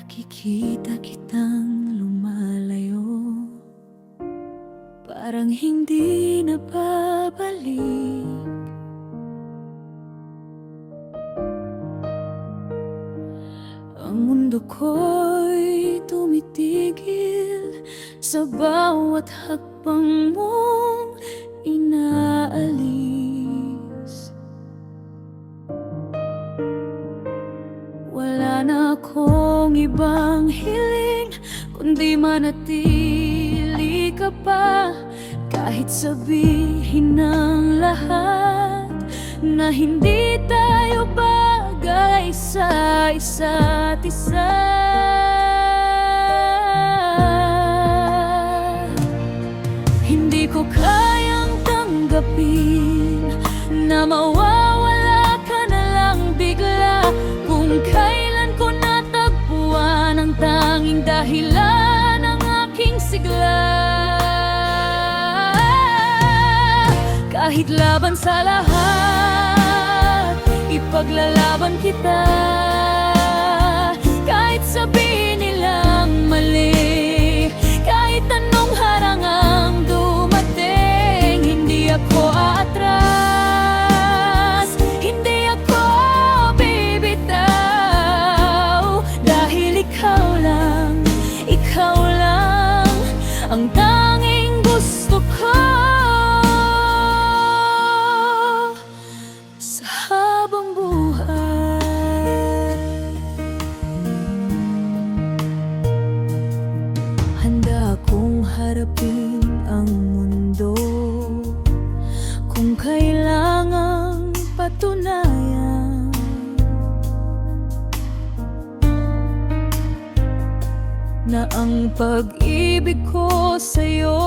Nakikita kitang lumalayo, parang hindi na babalik. Ang mundo ko'y tumitigil sa bawat hakbang mong inaalis. Wala na akong ibang hiling kundi manatili ka pa, kahit sabihin ng lahat na hindi tayo bagay sa isa't isa. Hindi ko kayang tanggapin na mawawala ka na lang bigla, kung kailan ko natagpuan ang tanging dahilan ng aking sigla. Kahit laban sa lahat, ipaglalaban kita. Kahit sabihin nilang mali, kahit anong harangang dumating, hindi ako aatras, hindi ako bibitaw. Dahil ikaw lang ang tanging gusto ko. Handa akong harapin ang mundo kung kailangang patunayan na ang pag-ibig ko sa'yo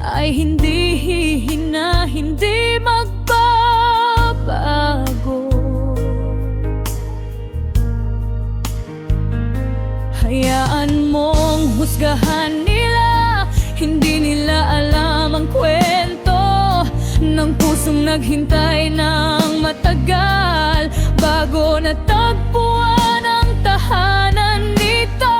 ay hindi hihina, hindi magbabago. Hayaan mong husgahan nila, hindi nila alam ang kwento ng pusong naghintay ng matagal bago natagpuan ang tahanan nito.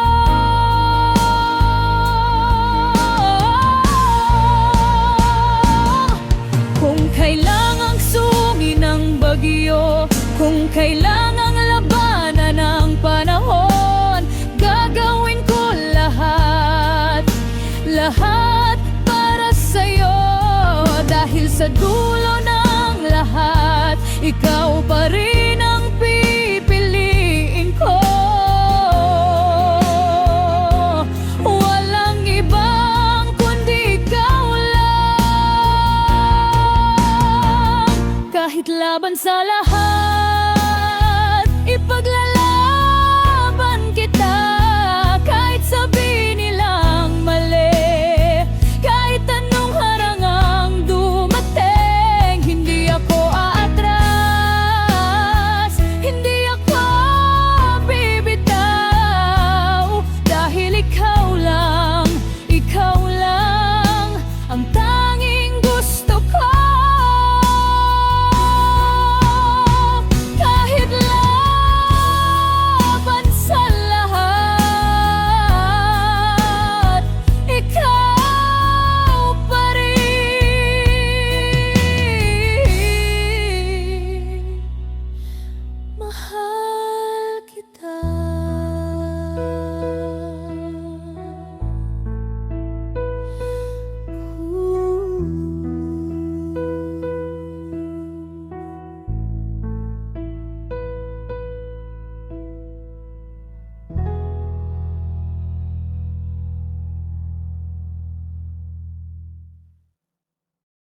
Kung kailangang sungin ng bagyo, kung kailangang labanan ng panahon, gagawin ko lahat para sa'yo. Dahil sa dulo ng lahat, ikaw pa rin ang pipiliin ko. Walang ibang kundi ikaw lang. Kahit laban sa lahat,